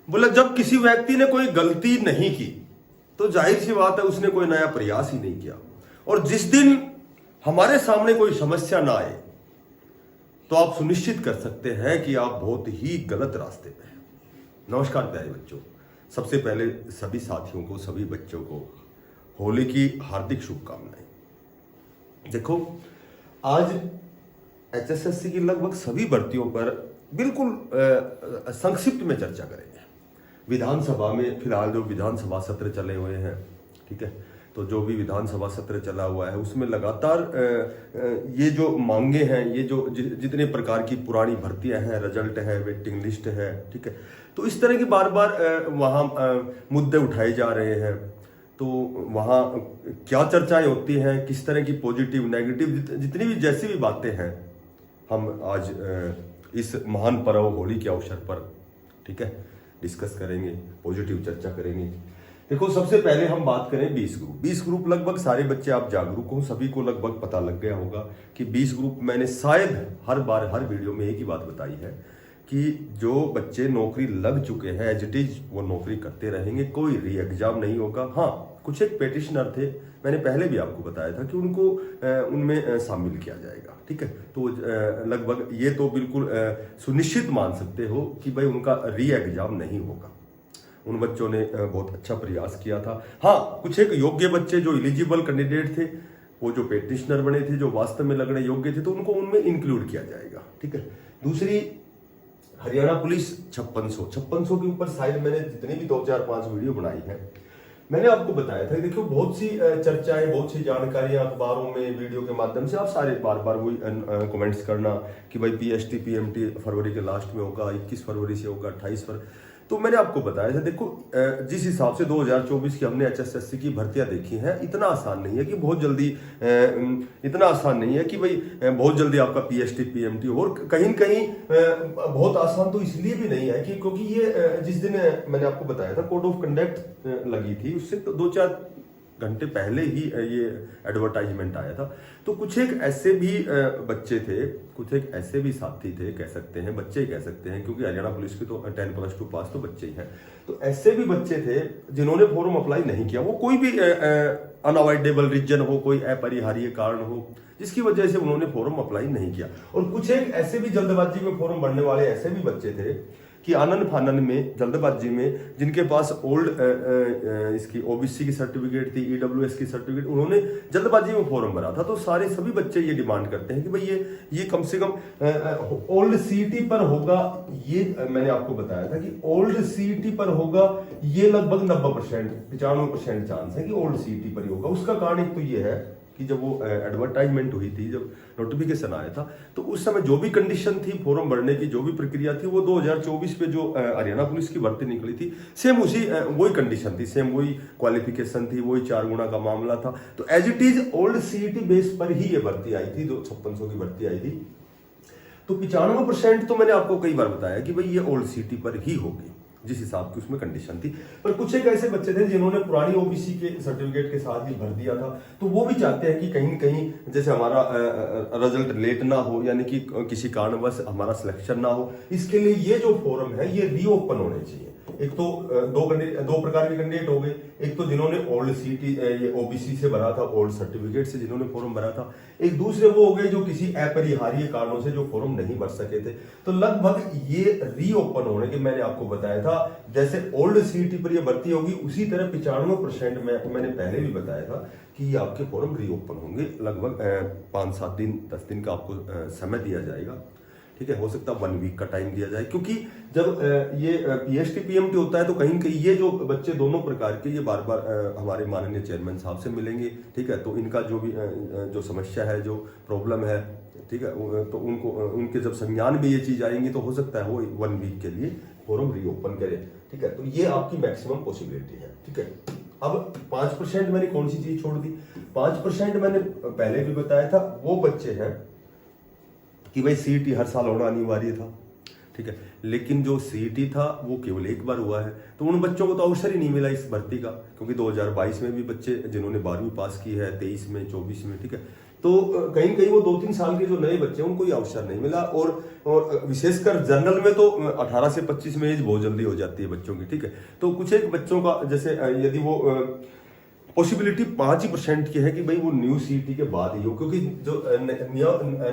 बोला जब किसी व्यक्ति ने कोई गलती नहीं की तो जाहिर सी बात है उसने कोई नया प्रयास ही नहीं किया, और जिस दिन हमारे सामने कोई समस्या ना आए तो आप सुनिश्चित कर सकते हैं कि आप बहुत ही गलत रास्ते पे हैं। नमस्कार प्यारे बच्चों, सबसे पहले सभी साथियों को, सभी बच्चों को होली की हार्दिक शुभकामनाएं। देखो, आज एचएसएससी की लगभग सभी भर्तियों पर बिल्कुल संक्षिप्त में चर्चा करेंगे। विधानसभा में फिलहाल जो विधानसभा सत्र चले हुए हैं, ठीक है, तो जो भी विधानसभा सत्र चला हुआ है उसमें लगातार ये जो मांगे हैं, ये जो जितने प्रकार की पुरानी भर्तियां हैं, रिजल्ट है, वेटिंग लिस्ट है, ठीक है, तो इस तरह की बार बार वहाँ मुद्दे उठाए जा रहे हैं। तो वहाँ क्या चर्चाएं होती हैं, किस तरह की पॉजिटिव नेगेटिव जितनी भी जैसी भी बातें हैं, हम आज इस महान पर्व होली के अवसर पर, ठीक है, डिस्कस करेंगे, पॉजिटिव चर्चा करेंगे। देखो, सबसे पहले हम बात करें 20 ग्रुप। लगभग सारे बच्चे आप जागरूक हो, सभी को लगभग पता लग गया होगा कि 20 ग्रुप मैंने शायद हर बार हर वीडियो में एक ही बात बताई है कि जो बच्चे नौकरी लग चुके हैं एज इट इज वो नौकरी करते रहेंगे, कोई री एग्जाम नहीं होगा। हाँ, कुछ एक पेटिशनर थे, मैंने पहले भी आपको बताया था कि उनको उनमें शामिल किया जाएगा, ठीक है। तो लगभग ये तो बिल्कुल सुनिश्चित मान सकते हो कि भाई उनका री एग्जाम नहीं होगा। उन बच्चों ने बहुत अच्छा प्रयास किया था। हाँ, कुछ एक योग्य बच्चे जो एलिजिबल कैंडिडेट थे, वो जो पेटिशनर बने थे, जो वास्तव में लगने योग्य थे, तो उनको उनमें इंक्लूड किया जाएगा, ठीक है। दूसरी, हरियाणा पुलिस 5600 के ऊपर शायद मैंने जितनी भी 2 4 5 वीडियो बनाई है, मैंने आपको बताया था। देखियो, बहुत सी चर्चाएं, बहुत सी जानकारियां अखबारों में, वीडियो के माध्यम से आप सारे बार बार वही कमेंट्स करना कि भाई पीएसटी पीएमटी फरवरी के लास्ट में होगा, 21 फरवरी से होगा, 28 फरवरी। तो मैंने आपको बताया था, देखो जिस हिसाब से 2024 की हमने एचएसएससी की भर्तियां देखी हैं, इतना आसान नहीं है कि बहुत जल्दी इतना आसान नहीं है कि भाई बहुत जल्दी आपका पीएसटी पीएमटी हो। और कहीं कहीं बहुत आसान तो इसलिए भी नहीं है कि क्योंकि ये जिस दिन मैंने आपको बताया था कोड ऑफ कंडक्ट लगी थी, उससे तो 2 4 घंटे पहले ही ये एडवर्टाइजमेंट आया था। तो कुछ एक ऐसे भी बच्चे थे, कुछ एक ऐसे भी साथी थे, कह सकते हैं, बच्चे ही कह सकते हैं, क्योंकि हरियाणा पुलिस की तो 10+2 पास तो बच्चे ही हैं। तो ऐसे भी बच्चे थे जिन्होंने फॉर्म अप्लाई नहीं किया। वो कोई भी अनअवॉइडेबल रीजन हो, कोई अपरिहार्य कारण हो, जिसकी वजह से उन्होंने फॉर्म अप्लाई नहीं किया। और कुछ एक ऐसे भी जल्दबाजी में फॉर्म भरने वाले ऐसे भी बच्चे थे कि आनन फानन में, जल्दबाजी में, जिनके पास ओल्ड इसकी ओबीसी की सर्टिफिकेट थी, ईडब्ल्यूएस की सर्टिफिकेट, उन्होंने जल्दबाजी में फॉर्म भरा था। तो सारे सभी बच्चे ये डिमांड करते हैं कि भाई ये कम से कम ओल्ड सीईटी पर होगा। ये मैंने आपको बताया था कि ओल्ड सीईटी पर होगा, ये लगभग 90% 95% चांस है कि ओल्ड सीईटी पर ही होगा। उसका कारण एक तो ये है कि जब वो एडवर्टाइजमेंट हुई थी, जब नोटिफिकेशन आया था, तो उस समय जो भी कंडीशन थी फॉर्म भरने की, जो भी प्रक्रिया थी, वो 2024 पे जो हरियाणा पुलिस की भर्ती निकली थी, सेम उसी वही कंडीशन थी, सेम वही क्वालिफिकेशन थी, वही 4 गुना का मामला था। तो as it is old CET base पर ही ये भर्ती आई थी, जो 5600 की भर्ती आई थी। तो 95% तो मैंने आपको कई बार बताया कि भाई ये ओल्ड सीईटी पर ही होगी, जिस हिसाब की उसमें कंडीशन थी। पर कुछ एक ऐसे बच्चे थे जिन्होंने पुरानी ओबीसी के सर्टिफिकेट के साथ ही भर दिया था, तो वो भी चाहते हैं कि कहीं कहीं जैसे हमारा रिजल्ट लेट ना हो, यानी कि किसी कारणवश हमारा सिलेक्शन ना हो, इसके लिए ये जो फॉर्म है ये रीओपन होने चाहिए। एक तो दो प्रकार के कैंडिडेट हो गए, एक तो जिन्होंने ओल्ड सीटी ये ओबीसी से भरा था, ओल्ड सर्टिफिकेट से जिन्होंने फॉर्म भरा था, एक दूसरे वो हो गए जो किसी अपरिहार्य कारणों से जो फॉर्म नहीं भर सके थे। तो लगभग ये रीओपन होने के, मैंने आपको बताया था, जैसे ओल्ड सीटी पर ये भर्ती होगी, उसी तरह 95% में मैंने पहले भी बताया था कि ये आपके फॉर्म रीओपन होंगे। लगभग 5-7 दिन 10 दिन का आपको समय दिया जाएगा, ठीक है। हो सकता है 1 वीक का टाइम दिया जाए, क्योंकि जब ये पीएसटी पीएमटी होता है तो कहीं कहीं ये जो बच्चे दोनों प्रकार के, ये बार बार हमारे माननीय चेयरमैन साहब से मिलेंगे, ठीक है। तो इनका जो भी जो समस्या है, जो प्रॉब्लम है, ठीक है, तो उनको उनके जब संज्ञान में ये चीज आएंगी तो हो सकता है वो 1 वीक के लिए फॉर्म रीओपन करें, ठीक है। तो ये आपकी मैक्सिमम पॉसिबिलिटी है, ठीक है। अब 5% मैंने कौन सी चीज छोड़ दी? 5% मैंने पहले भी बताया था, वो बच्चे हैं कि भाई सीईटी हर साल होना अनिवार्य था, ठीक है, लेकिन जो सीईटी था वो केवल एक बार हुआ है। तो उन बच्चों को तो अवसर ही नहीं मिला इस भर्ती का, क्योंकि 2022 में भी बच्चे जिन्होंने 12वीं पास की है, 23 में, 24 में, ठीक है, तो कहीं कहीं वो 2-3 साल के जो नए बच्चे हैं उनको ये अवसर नहीं मिला। और विशेषकर जनरल में तो 18 से 25 में एज बहुत जल्दी हो जाती है बच्चों की, ठीक है। तो कुछ एक बच्चों का जैसे यदि वो पॉसिबिलिटी 5% की है कि भाई वो न्यू सीईटी के बाद ही हो, क्योंकि जो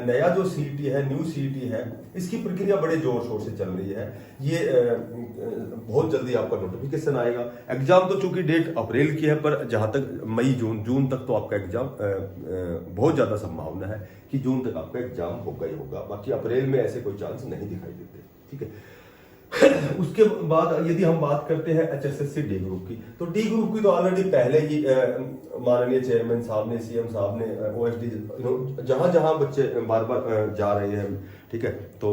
नया जो सीईटी है, न्यू सीईटी है, इसकी प्रक्रिया बड़े जोर शोर से चल रही है। ये बहुत जल्दी आपका नोटिफिकेशन आएगा। एग्जाम तो चूंकि डेट अप्रैल की है, पर जहां तक मई जून तक तो आपका एग्जाम बहुत ज्यादा संभावना है कि जून तक आपका एग्जाम होगा ही होगा। बाकी अप्रैल में ऐसे कोई चांस नहीं दिखाई देते, ठीक है। उसके बाद यदि हम बात करते हैं HSSC डी ग्रुप की, तो डी ग्रुप की तो ऑलरेडी पहले ही माननीय चेयरमैन साहब ने, सीएम साहब ने, OSD जहां जहां बच्चे बार बार जा रहे हैं, ठीक है। तो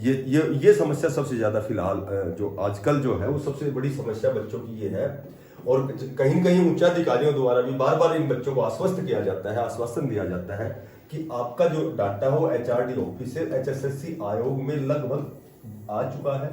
ये समस्या सबसे ज्यादा फिलहाल जो आजकल जो है वो सबसे बड़ी समस्या बच्चों की ये है। और कहीं कहीं उच्चाधिकारियों द्वारा भी बार बार इन बच्चों को आश्वस्त किया जाता है, आश्वासन दिया जाता है कि आपका जो डाटा हो HRD ऑफिस से HSSC आयोग में लगभग आ चुका है।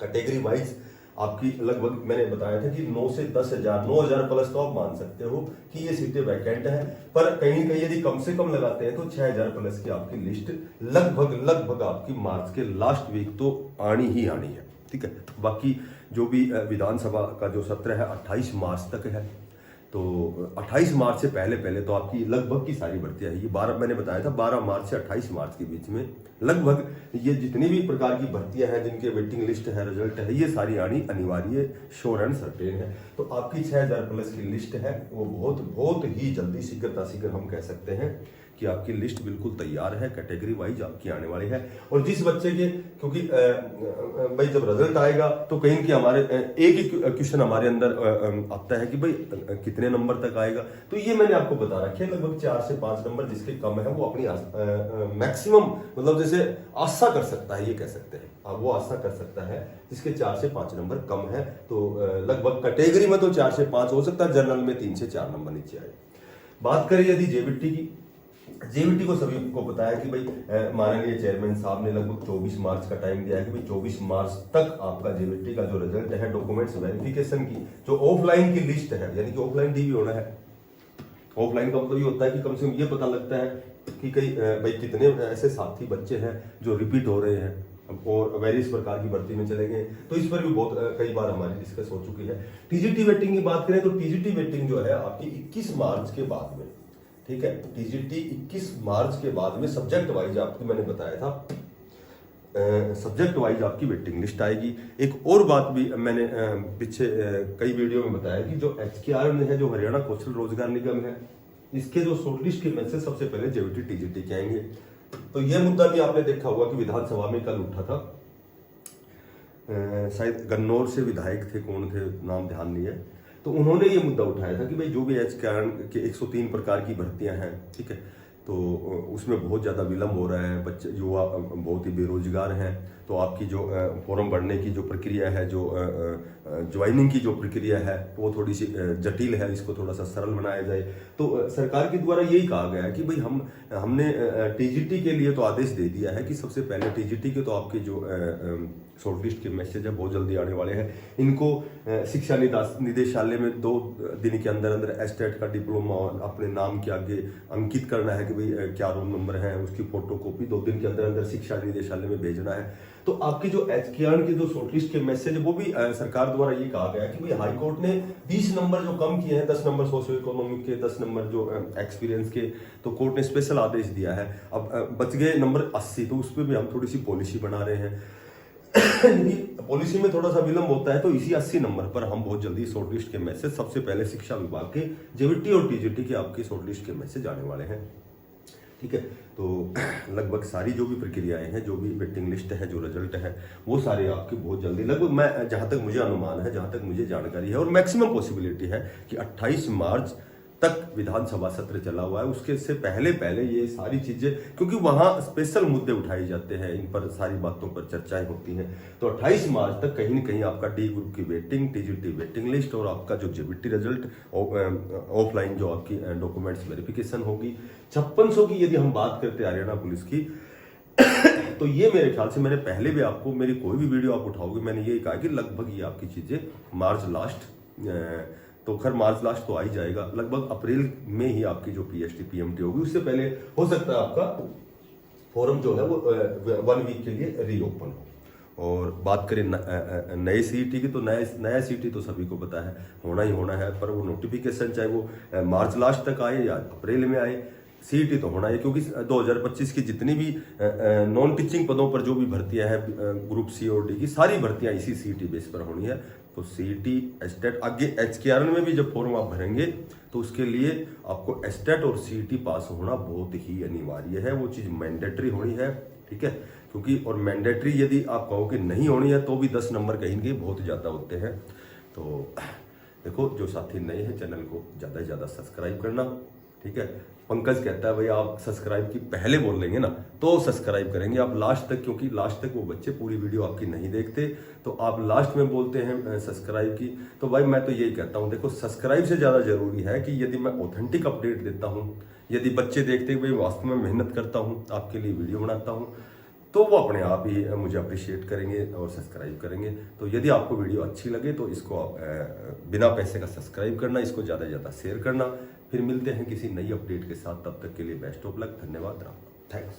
कैटेगरी वाइज आपकी लगभग मैंने बताया था कि 9 से 10,000, 9,000 प्लस तो आप मान सकते हो कि ये सीटें वैकेंट है। पर कहीं कहीं यदि कम से कम लगाते हैं तो 6,000 प्लस की आपकी लिस्ट लगभग आपकी मार्च के लास्ट वीक तो आनी ही आनी है, ठीक है। बाकी जो भी विधानसभा का जो सत्र है 28 मार्च तक है, तो 28 मार्च से पहले तो आपकी लगभग की सारी भर्तियां है। ये 12 मैंने बताया था 12 मार्च से 28 मार्च के बीच में लगभग ये जितनी भी प्रकार की भर्तियां हैं, जिनके वेटिंग लिस्ट है, रिजल्ट है, ये सारी आनी अनिवार्य, श्योर एंड सर्टेन है। तो आपकी 6,000 प्लस की लिस्ट है वो बहुत ही जल्दी शीघ्र हम कह सकते हैं कि आपकी लिस्ट बिल्कुल तैयार है, कैटेगरी वाइज आपकी आने वाली है। और जिस बच्चे के, क्योंकि भाई जब रिजल्ट आएगा तो कहीं कि हमारे एक ही क्वेश्चन हमारे अंदर आता है कि भाई कितने नंबर तक आएगा। तो ये मैंने आपको बता रखा है, लगभग 4 से 5 नंबर जिसके कम है वो अपनी मैक्सिमम मतलब जैसे आशा कर सकता है, ये कह सकते हैं अब वो आशा कर सकता है जिसके 4 से 5 नंबर कम है। तो लगभग कैटेगरी में तो 4 से 5 हो सकता है, जनरल में 3 से 4 नंबर नीचे आए। बात करें यदि जेवीटी की, जेवीटी को सभी को बताया कि भाई माननीय चेयरमैन साहब ने लगभग 24 मार्च का टाइम दिया है कि भाई 24 मार्च तक आपका जेवीटी का जो रिजल्ट है, डॉक्यूमेंट्स वेरिफिकेशन की जो ऑफलाइन की लिस्ट है, यानी कि ऑफलाइन डीवी होना है। ऑफलाइन का मतलब ये होता है कि कम से कम ये पता लगता है कि कई भाई कितने ऐसे साथी बच्चे हैं जो रिपीट हो रहे हैं और वेरियस प्रकार की भर्ती में चले गए। तो इस पर भी बहुत कई बार हमारी डिस्कस हो चुकी है। टीजीटी वेटिंग की बात करें तो टीजीटी वेटिंग जो है आपकी 21 मार्च के बाद में, ठीक है। टीजीटी 21 मार्च के बाद में सब्जेक्ट वाइज आपको मैंने बताया था, सब्जेक्ट वाइज आपकी वेटिंग लिस्ट आएगी। एक और बात भी मैंने पीछे कई वीडियो में बताया कि जो HKR में है, जो हरियाणा कौशल रोजगार निगम है, इसके जो शॉर्टलिस्ट के मैसेज सबसे पहले जेवीटी टीजीटी के आएंगे। तो यह मुद्दा भी आपने देखा होगा कि विधानसभा में कल उठा था, शायद गन्नौर से विधायक थे, कौन थे नाम ध्यान नहीं है, तो उन्होंने ये मुद्दा उठाया था कि भाई जो भी HKR के 103 प्रकार की भर्तियां हैं, ठीक है, तो उसमें बहुत ज़्यादा विलम्ब हो रहा है, बच्चे युवा बहुत ही बेरोजगार हैं। तो आपकी जो फॉर्म भरने की जो प्रक्रिया है, जो ज्वाइनिंग की जो प्रक्रिया है वो थोड़ी सी जटिल है, इसको थोड़ा सा सरल बनाया जाए। तो सरकार के द्वारा यही कहा गया है कि भाई हमने टीजीटी के लिए तो आदेश दे दिया है कि सबसे पहले टीजीटी के तो आपके जो शॉर्टलिस्ट के मैसेज है बहुत जल्दी आने वाले हैं। इनको शिक्षा निदेशालय में 2 दिन के अंदर अंदर एस्टेट का डिप्लोमा अपने नाम के आगे अंकित करना है कि भाई क्या रोल नंबर है, उसकी फोटोकॉपी 2 दिन के अंदर अंदर शिक्षा निदेशालय में भेजना है। तो आपकी जो HKR के जो शॉर्टलिस्ट के मैसेज है वो भी सरकार द्वारा ये कहा गया कि भाई हाईकोर्ट ने 20 नंबर जो कम किए हैं, 10 नंबर सोशियो इकोनॉमिक के, 10 नंबर जो एक्सपीरियंस के, तो कोर्ट ने स्पेशल आदेश दिया है। अब बच गए नंबर 80, तो उस पर भी हम थोड़ी सी पॉलिसी बना रहे हैं। यदि पॉलिसी में थोड़ा सा विलंब होता है तो इसी 80 नंबर पर हम बहुत जल्दी शॉर्टलिस्ट के मैसेज सबसे पहले शिक्षा विभाग के जेवीटी और टीजीटी के आपके शॉर्टलिस्ट के मैसेज आने वाले हैं, ठीक है। तो लगभग सारी जो भी प्रक्रियाएं हैं, जो भी वेटिंग लिस्ट है, जो रिजल्ट है, वो सारे आपके बहुत जल्दी लगभग, मैं जहां तक मुझे अनुमान है, जहां तक मुझे जानकारी है, और मैक्सिमम पॉसिबिलिटी है कि 28 मार्च तक विधानसभा सत्र चला हुआ है, उसके से पहले ये सारी चीजें, क्योंकि वहां स्पेशल मुद्दे उठाए जाते हैं, इन पर सारी बातों पर चर्चाएं होती हैं। तो 28 मार्च तक कहीं न कहीं आपका डी ग्रुप की वेटिंग, टीजीटी वेटिंग लिस्ट और आपका जो जेवीटी रिजल्ट, ऑफलाइन जो आपकी डॉक्यूमेंट्स वेरिफिकेशन होगी। 5600 की यदि हम बात करते हैं हरियाणा पुलिस की तो ये मेरे ख्याल से मैंने पहले भी आपको, मेरी कोई भी वीडियो आप उठाओगे मैंने ये कहा कि लगभग ये आपकी चीजें मार्च लास्ट तो खैर मार्च लास्ट तो आ ही जाएगा, लगभग अप्रैल में ही आपकी जो पीएचडी पीएमटी होगी। उससे पहले हो सकता है आपका फॉरम जो है वो 1 वीक के लिए रीओपन हो। और बात करें नए सीईटी की, तो नया सीईटी तो सभी को पता है होना ही होना है, पर वो नोटिफिकेशन चाहे वो मार्च लास्ट तक आए या अप्रैल में आए, सीईटी तो होना है। क्योंकि 2025 की जितनी भी नॉन टीचिंग पदों पर जो भी भर्तियां हैं ग्रुप सी और डी की, सारी भर्तियां इसी सीईटी बेस पर होनी है। तो सीईटी एस्टेट आगे HKRN में भी जब फॉर्म आप भरेंगे तो उसके लिए आपको एस्टेट और सीईटी पास होना बहुत ही अनिवार्य है, वो चीज़ मैंडेटरी होनी है, ठीक है। क्योंकि और मैंडेटरी यदि आप कहो कि नहीं होनी है तो भी 10 नंबर कहीं के बहुत ज़्यादा होते हैं। तो देखो, जो साथी नए हैं चैनल को ज़्यादा से ज़्यादा सब्सक्राइब करना, ठीक है। पंकज कहता है भाई आप सब्सक्राइब की पहले बोल लेंगे ना तो सब्सक्राइब करेंगे आप लास्ट तक, क्योंकि लास्ट तक वो बच्चे पूरी वीडियो आपकी नहीं देखते, तो आप लास्ट में बोलते हैं सब्सक्राइब की। तो भाई मैं तो यही कहता हूँ, देखो सब्सक्राइब से ज़्यादा जरूरी है कि यदि मैं ऑथेंटिक अपडेट देता हूँ, यदि बच्चे देखते हैं भाई वास्तव में मेहनत करता हूँ, आपके लिए वीडियो बनाता हूँ, तो वो अपने आप ही मुझे अप्रिशिएट करेंगे और सब्सक्राइब करेंगे। तो यदि आपको वीडियो अच्छी लगे तो इसको बिना पैसे का सब्सक्राइब करना, इसको ज़्यादा से ज़्यादा शेयर करना। फिर मिलते हैं किसी नई अपडेट के साथ, तब तक के लिए बेस्ट ऑफ लक, धन्यवाद, राम, थैंक्स।